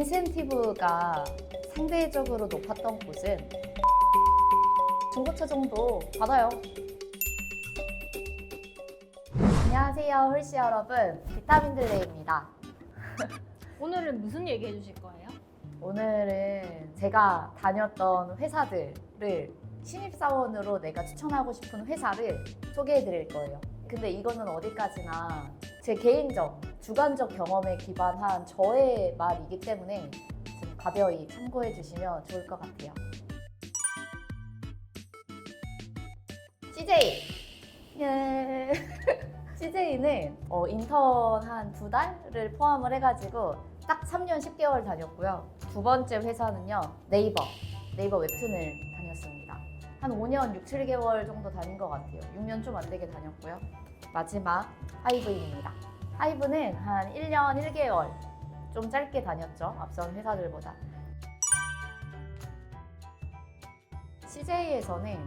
인센티브가 상대적으로 높았던 곳은 중고차 정도 받아요. 안녕하세요, 홀씨 여러분. 비타민들레입니다. 오늘은 무슨 얘기 해주실 거예요? 오늘은 제가 다녔던 회사들을 신입사원으로 내가 추천하고 싶은 회사를 소개해 드릴 거예요. 근데 이거는 어디까지나 제 개인적, 주관적 경험에 기반한 저의 말이기 때문에 좀 가벼이 참고해 주시면 좋을 것 같아요. CJ! 예. CJ는 인턴 한 2달을 포함을 해가지고 딱 3년 10개월 다녔고요. 두 번째 회사는요, 네이버 웹툰을 다녔습니다. 한 5년 6, 7개월 정도 다닌 것 같아요. 6년 좀 안 되게 다녔고요. 마지막 하이브입니다. 하이브는 한 1년 1개월 좀 짧게 다녔죠. 앞선 회사들보다. CJ에서는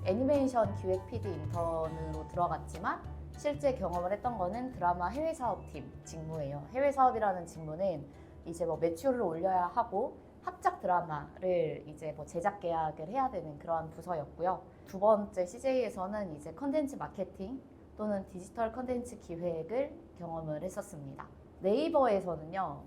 애니메이션 기획 PD 인턴으로 들어갔지만 실제 경험을 했던 거는 드라마 해외 사업팀 직무예요. 해외 사업이라는 직무는 이제 뭐 매출을 올려야 하고 합작 드라마를 이제 뭐 제작 계약을 해야 되는 그런 부서였고요. 두 번째 CJ에서는 이제 컨텐츠 마케팅 또는 디지털 컨텐츠 기획을 경험을 했었습니다. 네이버에서는요,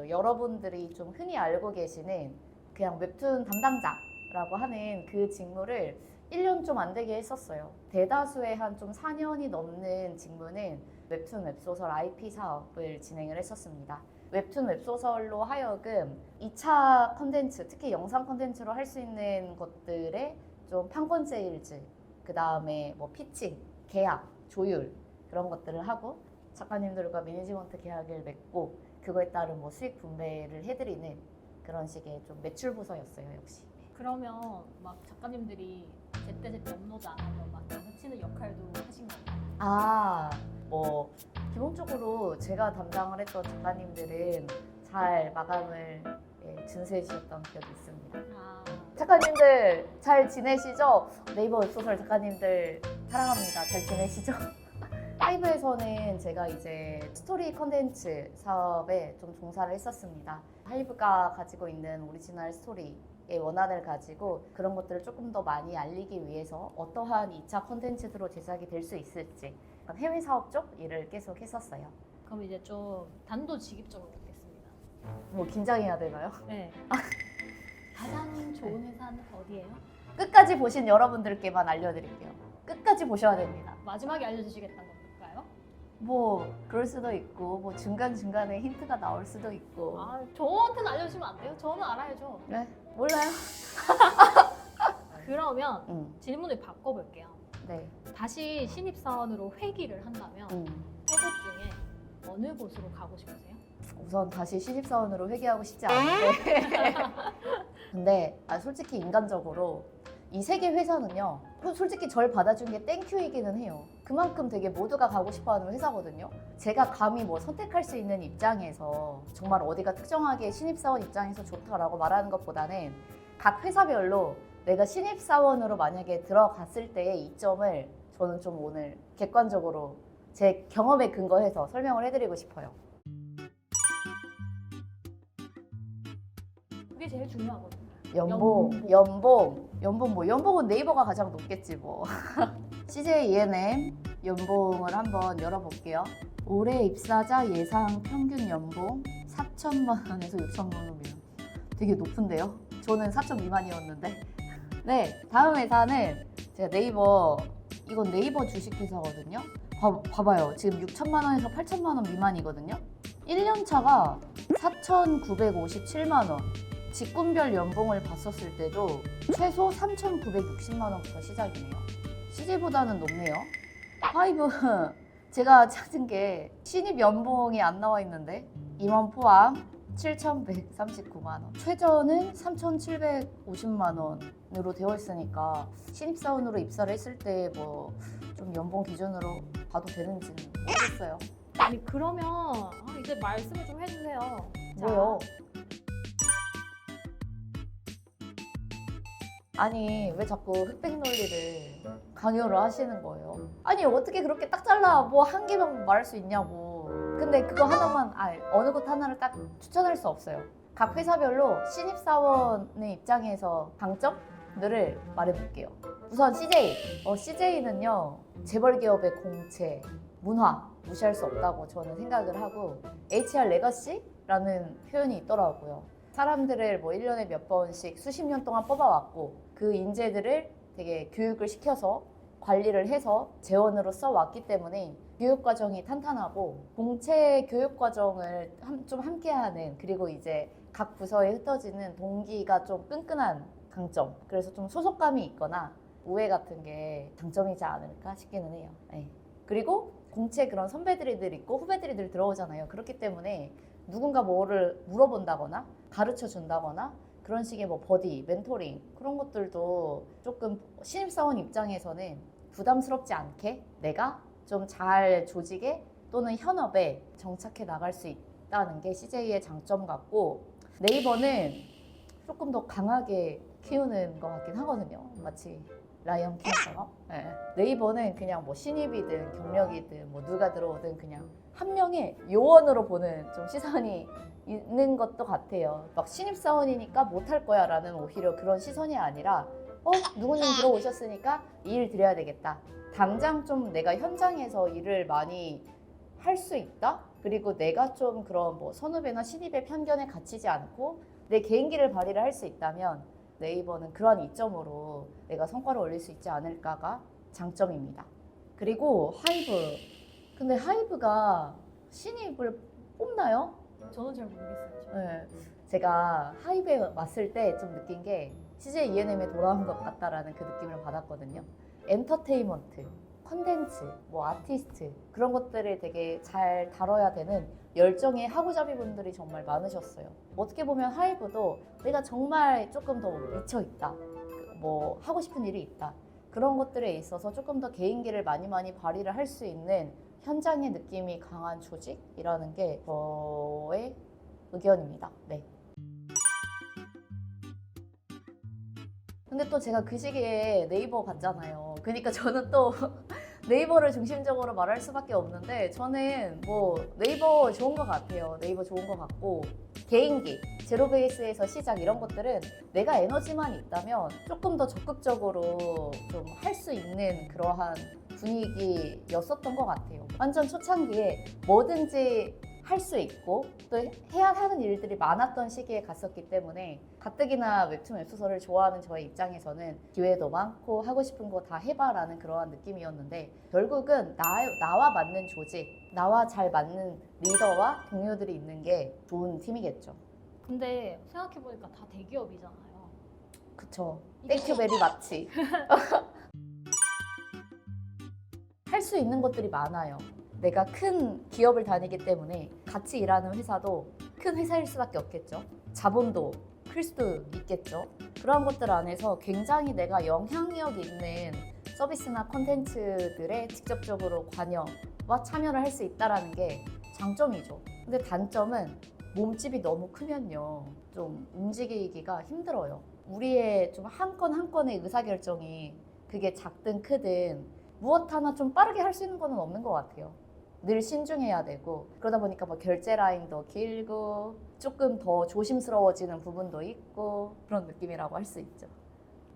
여러분들이 좀 흔히 알고 계시는 그냥 웹툰 담당자라고 하는 그 직무를 1년 좀 안 되게 했었어요. 대다수의 한 좀 4년이 넘는 직무는 웹툰 웹소설 IP 사업을 진행을 했었습니다. 웹툰 웹소설로 하여금 2차 컨텐츠, 특히 영상 컨텐츠로 할 수 있는 것들의 좀 판권 세일즈, 그 다음에 뭐 피칭, 계약, 조율 그런 것들을 하고 작가님들과 매니지먼트 계약을 맺고 그거에 따른 뭐 수익 분배를 해드리는 그런 식의 좀 매출 부서였어요, 역시. 그러면 막 작가님들이 제때 업로드 안 하면 막 양치는 역할도 하신 건가요? 뭐 기본적으로 제가 담당을 했던 작가님들은 잘 마감을 준수해 주셨던 기억이 있습니다. 작가님들 잘 지내시죠? 네이버 웹소설 작가님들 사랑합니다. 잘 지내시죠? 하이브에서는 제가 이제 스토리 컨텐츠 사업에 좀 종사를 했었습니다. 하이브가 가지고 있는 오리지널 스토리의 원안을 가지고 그런 것들을 조금 더 많이 알리기 위해서 어떠한 2차 컨텐츠로 제작이 될 수 있을지 해외 사업 쪽 일을 계속 했었어요. 그럼 이제 좀 단도직입적으로 묻겠습니다. 뭐 긴장해야 되나요? 네. 가장 좋은 회사는 어디예요? 끝까지 보신 여러분들께만 알려드릴게요. 끝까지 보셔야 됩니다. 마지막에 알려주시겠다는 건가요? 뭐 그럴 수도 있고 뭐 중간중간에 힌트가 나올 수도 있고. 저한테는 알려주시면 안 돼요? 저는 알아야죠. 네, 몰라요. 그러면 질문을 바꿔볼게요. 네. 다시 신입사원으로 회귀를 한다면 세 곳 중에 어느 곳으로 가고 싶으세요? 우선 다시 신입사원으로 회귀하고 싶지 않은데 근데 솔직히 인간적으로 이 세 개 회사는요, 솔직히 절 받아준 게 땡큐이기는 해요. 그만큼 되게 모두가 가고 싶어하는 회사거든요. 제가 감히 뭐 선택할 수 있는 입장에서 정말 어디가 특정하게 신입사원 입장에서 좋다라고 말하는 것보다는 각 회사별로 내가 신입사원으로 만약에 들어갔을 때의 이점을 저는 좀 오늘 객관적으로 제 경험에 근거해서 설명을 해드리고 싶어요. 그게 제일 중요하거든요. 연봉은 네이버가 가장 높겠지 뭐. CJ ENM 연봉을 한번 열어볼게요. 올해 입사자 예상 평균 연봉 4천만 원에서 6천만 원 미만. 되게 높은데요? 저는 4천 미만이었는데. 네, 다음 회사는 제가 이건 네이버 주식회사거든요. 봐봐요. 지금 6천만 원에서 8천만 원 미만이거든요. 1년 차가 4,957만 원. 직군별 연봉을 봤었을 때도 최소 3,960만 원부터 시작이네요. CJ보다는 높네요. 하이브 제가 찾은 게 신입 연봉이 안 나와 있는데 임원 포함 7,139만 원. 최저는 3,750만 원으로 되어 있으니까 신입사원으로 입사를 했을 때 뭐 좀 연봉 기준으로 봐도 되는지는 모르겠어요. 아니 그러면 이제 말씀을 좀 해주세요. 뭐요? 아니 왜 자꾸 흑백 논리를 강요를 하시는 거예요? 아니 어떻게 그렇게 딱 잘라 뭐 한 개만 말할 수 있냐고. 근데 그거 하나만 어느 것 하나를 딱 추천할 수 없어요. 각 회사별로 신입사원의 입장에서 강점들을 말해볼게요. 우선 CJ. CJ는요, 재벌 기업의 공채, 문화 무시할 수 없다고 저는 생각을 하고, HR 레거시라는 표현이 있더라고요. 사람들을 뭐 1년에 몇 번씩 수십 년 동안 뽑아왔고, 그 인재들을 되게 교육을 시켜서 관리를 해서 재원으로 써왔기 때문에 교육 과정이 탄탄하고, 공채 교육 과정을 좀 함께하는, 그리고 이제 각 부서에 흩어지는 동기가 좀 끈끈한 강점. 그래서 좀 소속감이 있거나 우애 같은 게 장점이지 않을까 싶기는 해요. 네. 그리고 공채 그런 선배들이 늘 있고 후배들이 늘 들어오잖아요. 그렇기 때문에 누군가 뭐를 물어본다거나 가르쳐 준다거나 그런 식의 뭐 버디, 멘토링 그런 것들도 조금 신입사원 입장에서는 부담스럽지 않게 내가 좀 잘 조직에 또는 현업에 정착해 나갈 수 있다는 게 CJ의 장점 같고, 네이버는 조금 더 강하게 키우는 것 같긴 하거든요. 마치 라이언 킹처럼. 네. 네이버는 그냥 뭐 신입이든 경력이든 뭐 누가 들어오든 그냥 한 명의 요원으로 보는 좀 시선이 있는 것도 같아요. 막 신입사원이니까 못할 거야 라는 오히려 그런 시선이 아니라 누구님 들어오셨으니까 이 일 드려야 되겠다. 당장 좀 내가 현장에서 일을 많이 할 수 있다? 그리고 내가 좀 그런 뭐 선후배나 신입의 편견에 갇히지 않고 내 개인기를 발휘를 할 수 있다면 네이버는 그런 이점으로 내가 성과를 올릴 수 있지 않을까가 장점입니다. 그리고 하이브. 근데 하이브가 신입을 뽑나요? 저는 잘 모르겠어요. 네. 제가 하이브에 왔을 때 좀 느낀 게 CJ ENM에 돌아온 것 같다라는 그 느낌을 받았거든요. 엔터테인먼트, 컨텐츠, 뭐 아티스트 그런 것들을 되게 잘 다뤄야 되는 열정의 하구잡이 분들이 정말 많으셨어요. 어떻게 보면 하이브도 내가 정말 조금 더 미쳐 있다, 뭐 하고 싶은 일이 있다, 그런 것들에 있어서 조금 더 개인기를 많이 발휘를 할 수 있는 현장의 느낌이 강한 조직이라는 게 저의 의견입니다. 네. 근데 또 제가 그 시기에 네이버 갔잖아요. 그러니까 저는 또 네이버를 중심적으로 말할 수밖에 없는데, 저는 뭐 네이버 좋은 것 같아요. 네이버 좋은 것 같고, 개인기, 제로베이스에서 시작 이런 것들은 내가 에너지만 있다면 조금 더 적극적으로 좀 할 수 있는 그러한 분위기였었던 것 같아요. 완전 초창기에 뭐든지 할 수 있고 또 해야 하는 일들이 많았던 시기에 갔었기 때문에 가뜩이나 웹툰 웹소설을 좋아하는 저의 입장에서는 기회도 많고 하고 싶은 거 다 해봐라는 그러한 느낌이었는데, 결국은 나와 맞는 조직, 나와 잘 맞는 리더와 동료들이 있는 게 좋은 팀이겠죠. 근데 생각해보니까 다 대기업이잖아요. 그쵸. 땡큐 베리 마치. 할 수 있는 것들이 많아요. 내가 큰 기업을 다니기 때문에 같이 일하는 회사도 큰 회사일 수밖에 없겠죠. 자본도 클 수도 있겠죠. 그런 것들 안에서 굉장히 내가 영향력 있는 서비스나 콘텐츠들에 직접적으로 관여와 참여를 할 수 있다는 게 장점이죠. 근데 단점은 몸집이 너무 크면요, 좀 움직이기가 힘들어요. 우리의 좀 한 건 한 건의 의사결정이 그게 작든 크든 무엇 하나 좀 빠르게 할 수 있는 건 없는 것 같아요. 늘 신중해야 되고, 그러다 보니까 뭐 결제 라인도 길고 조금 더 조심스러워지는 부분도 있고 그런 느낌이라고 할 수 있죠.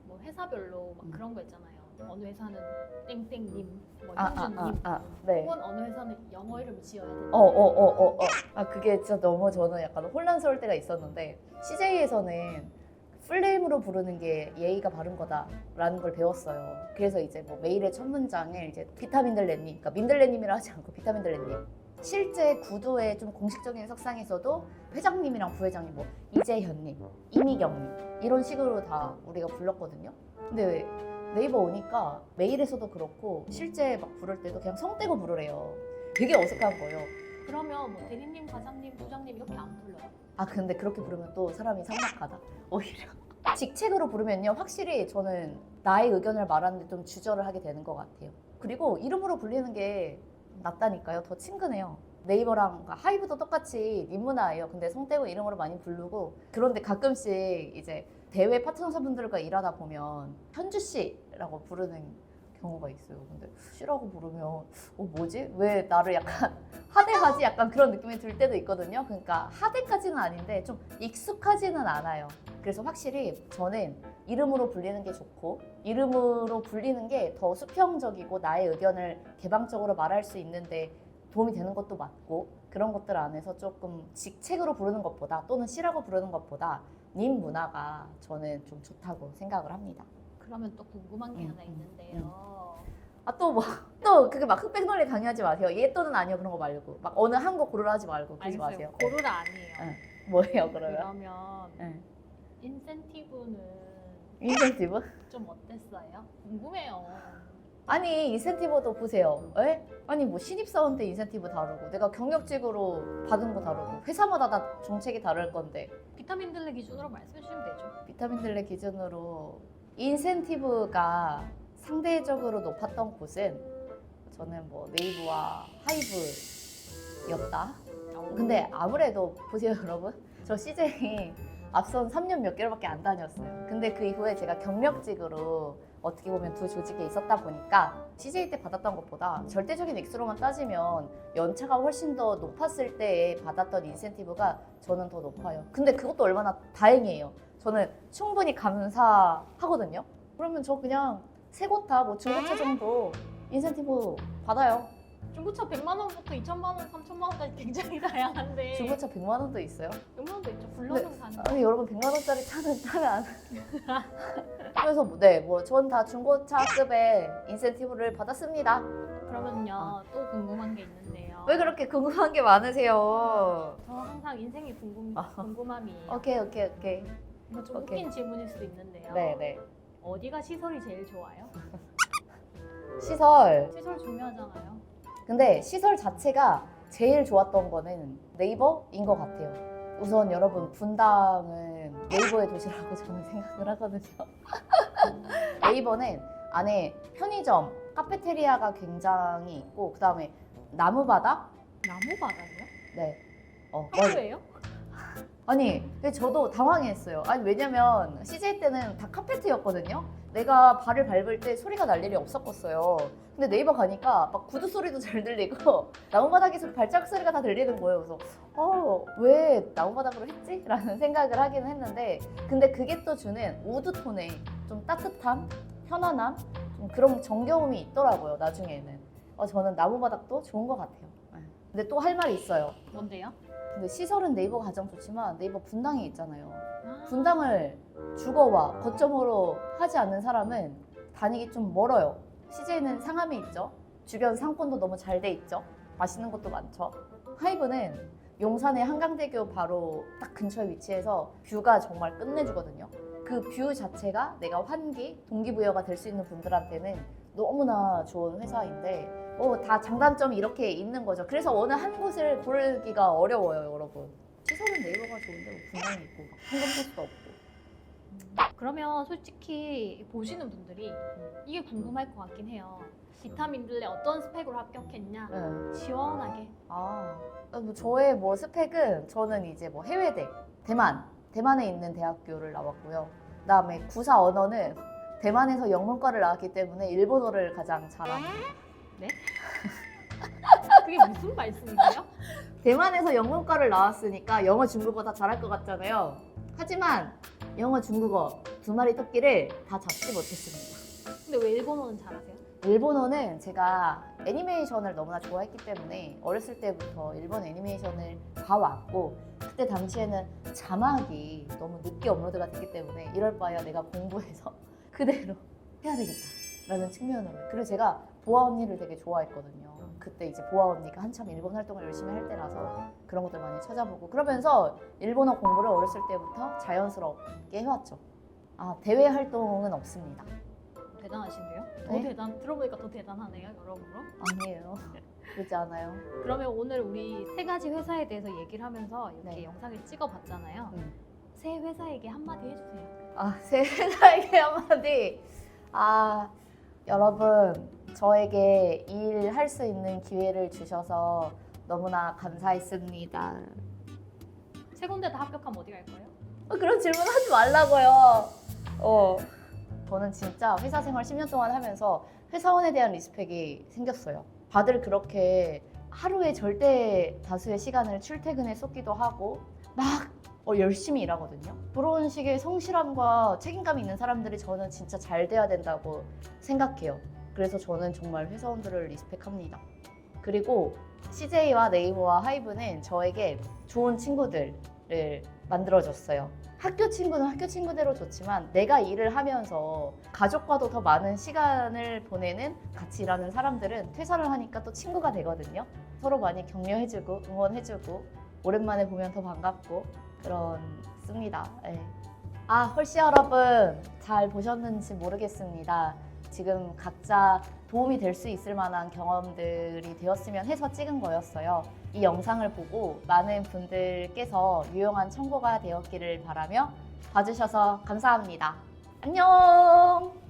뭐 회사별로 막 그런 거 있잖아요. 어느 회사는 땡땡님, 뭐 아, 현주님, 네. 혹은 어느 회사는 영어 이름 지어야 된다. 그게 진짜 너무 저는 약간 혼란스러울 때가 있었는데, CJ에서는 풀네임으로 부르는 게 예의가 바른 거다라는 걸 배웠어요. 그래서 이제 뭐 메일의 첫 문장을 이제 비타민들레님, 그러니까 민들레님이라 하지 않고 비타민들레님. 실제 구도의 좀 공식적인 석상에서도 회장님이랑 부회장님, 뭐 이재현님, 이미경님 이런 식으로 다 우리가 불렀거든요. 근데 네이버 오니까 메일에서도 그렇고 실제 막 부를 때도 그냥 성떼고 부르래요. 되게 어색한 거예요. 그러면 뭐 대리님, 과장님, 부장님 이렇게 안 불러요. 근데 그렇게 부르면 또 사람이 삭막하다. 오히려 직책으로 부르면요, 확실히 저는 나의 의견을 말하는데 좀 주저를 하게 되는 것 같아요. 그리고 이름으로 불리는 게 낫다니까요. 더 친근해요. 네이버랑 하이브도 똑같이 님 문화예요. 근데 성떼고 이름으로 많이 부르고, 그런데 가끔씩 이제 대외 파트너분들과 일하다 보면 현주 씨라고 부르는 경우가 있어요. 근데 C라고 부르면 뭐지? 왜 나를 약간 하대하지? 약간 그런 느낌이 들 때도 있거든요. 그러니까 하대까지는 아닌데 좀 익숙하지는 않아요. 그래서 확실히 저는 이름으로 불리는 게 좋고 이름으로 불리는 게 더 수평적이고 나의 의견을 개방적으로 말할 수 있는데 도움이 되는 것도 맞고 그런 것들 안에서 조금 직책으로 부르는 것보다 또는 C라고 부르는 것보다 님 문화가 저는 좀 좋다고 생각을 합니다. 그러면 또 궁금한 게 하나 있는데요. 또 그게 막 흑백 논리 강요하지 마세요. 얘 또는 아니요 그런 거 말고 막 어느 한 곡 고르라 하지 말고 그러지 알겠어요. 마세요. 고르라 아니에요. 네. 뭐예요 그러면? 그러면 네. 인센티브는 인센티브? 좀 어땠어요? 궁금해요. 아니 인센티브도 보세요. 에? 아니 뭐 신입사원 때 인센티브 다르고 내가 경력직으로 받은 거 다르고 회사마다 다 정책이 다를 건데 비타민들레 기준으로 말씀해 주시면 되죠. 비타민들레 기준으로 인센티브가 상대적으로 높았던 곳은 저는 뭐 네이버와 하이브였다. 근데 아무래도 보세요 여러분, 저 CJ 앞선 3년 몇 개월밖에 안 다녔어요. 근데 그 이후에 제가 경력직으로 어떻게 보면 두 조직에 있었다 보니까 CJ 때 받았던 것보다 절대적인 액수로만 따지면 연차가 훨씬 더 높았을 때에 받았던 인센티브가 저는 더 높아요. 근데 그것도 얼마나 다행이에요. 저는 충분히 감사하거든요. 그러면 저 그냥 새 곳 다 뭐 중고차 정도 인센티브 받아요. 중고차 100만 원부터 2천만 원, 3천만 원까지 굉장히 다양한데 중고차 100만 원도 있어요. 100만 원도 있죠. 불러는 가는 거. 아니 여러분 100만 원짜리 차는 타면 안 그래서 전 다 중고차급의 인센티브를 받았습니다. 그러면요 또 궁금한 게 있는데요. 왜 그렇게 궁금한 게 많으세요? 저 항상 인생이 궁금함이에요. 오케이. 이거 좀 오케이. 웃긴 질문일 수도 있는데요. 네네. 어디가 시설이 제일 좋아요? 시설. 시설 중요하잖아요. 근데 시설 자체가 제일 좋았던 거는 네이버인 것 같아요. 우선 여러분 분당은 네이버의 도시라고 저는 생각을 하거든요. 네이버는 안에 편의점, 카페테리아가 굉장히 있고 그 다음에 나무바닥? 나무바닥이요? 네. 하루예요? 아니, 근데 저도 당황했어요. 아니, 왜냐면 CJ 때는 다 카페트였거든요? 내가 발을 밟을 때 소리가 날 일이 없었겠어요. 근데 네이버 가니까 막 구두 소리도 잘 들리고 나무바닥에서 발자국 소리가 다 들리는 거예요. 그래서 왜 나무바닥으로 했지? 라는 생각을 하기는 했는데 근데 그게 또 주는 우드톤의 좀 따뜻함, 편안함, 좀 그런 정겨움이 있더라고요, 나중에는. 저는 나무바닥도 좋은 것 같아요. 근데 또 할 말이 있어요. 뭔데요? 근데 시설은 네이버가 가장 좋지만 네이버 분당에 있잖아요. 아, 분당을 주거와 거점으로 하지 않는 사람은 다니기 좀 멀어요. CJ는 상암에 있죠. 주변 상권도 너무 잘 돼 있죠. 맛있는 것도 많죠. 하이브는 용산의 한강대교 바로 딱 근처에 위치해서 뷰가 정말 끝내주거든요. 그 뷰 자체가 내가 환기, 동기부여가 될 수 있는 분들한테는 너무나 좋은 회사인데 다 장단점이 이렇게 있는 거죠. 그래서 어느 한 곳을 고르기가 어려워요, 여러분. 시설은 네이버가 좋은데 뭐 분당이 있고 막 황금포스도 없고. 그러면 솔직히 보시는 분들이 이게 궁금할 것 같긴 해요. 비타민들레 어떤 스펙으로 합격했냐? 네. 시원하게. 뭐 저의 뭐 스펙은 저는 이제 뭐 해외대, 대만에 있는 대학교를 나왔고요. 그다음에 구사 언어는 대만에서 영문과를 나왔기 때문에 일본어를 가장 잘합니다. 네? 그게 무슨 말씀이세요? 대만에서 영문과를 나왔으니까 영어, 중국어 다 잘할 것 같잖아요. 하지만 영어, 중국어 두 마리 토끼를 다 잡지 못했습니다. 근데 왜 일본어는 잘하세요? 일본어는 제가 애니메이션을 너무나 좋아했기 때문에 어렸을 때부터 일본 애니메이션을 봐왔고 그때 당시에는 자막이 너무 늦게 업로드가 됐기 때문에 이럴 바에야 내가 공부해서 그대로 해야 되겠다라는 측면으로. 그리고 제가 보아 언니를 되게 좋아했거든요. 그때 이제 보아 언니가 한참 일본 활동을 열심히 할 때라서 그런 것들 많이 찾아보고 그러면서 일본어 공부를 어렸을 때부터 자연스럽게 해왔죠. 대외 활동은 없습니다. 대단하신데요? 네? 들어보니까 더 대단하네요, 여러모로. 아니에요. 그렇지 않아요. 그러면 오늘 우리 세 가지 회사에 대해서 얘기를 하면서 이렇게 네. 영상을 찍어봤잖아요. 새 회사에게 한마디 해주세요. 새 회사에게 한마디. 여러분, 저에게 일할 수 있는 기회를 주셔서 너무나 감사했습니다. 세 군데 다 합격하면 어디 갈 거예요? 그런 질문 하지 말라고요. 저는 진짜 회사 생활 10년 동안 하면서 회사원에 대한 리스펙이 생겼어요. 다들 그렇게 하루에 절대 다수의 시간을 출퇴근에 쏟기도 하고 막 열심히 일하거든요. 그런 식의 성실함과 책임감이 있는 사람들이 저는 진짜 잘 돼야 된다고 생각해요. 그래서 저는 정말 회사원들을 리스펙합니다. 그리고 CJ와 네이버와 하이브는 저에게 좋은 친구들을 만들어줬어요. 학교 친구는 학교 친구대로 좋지만 내가 일을 하면서 가족과도 더 많은 시간을 보내는 같이 일하는 사람들은 퇴사를 하니까 또 친구가 되거든요. 서로 많이 격려해주고 응원해주고 오랜만에 보면 더 반갑고 그렇습니다. 네. 홀씨 여러분 잘 보셨는지 모르겠습니다. 지금 각자 도움이 될 수 있을 만한 경험들이 되었으면 해서 찍은 거였어요. 이 영상을 보고 많은 분들께서 유용한 참고가 되었기를 바라며 봐주셔서 감사합니다. 안녕!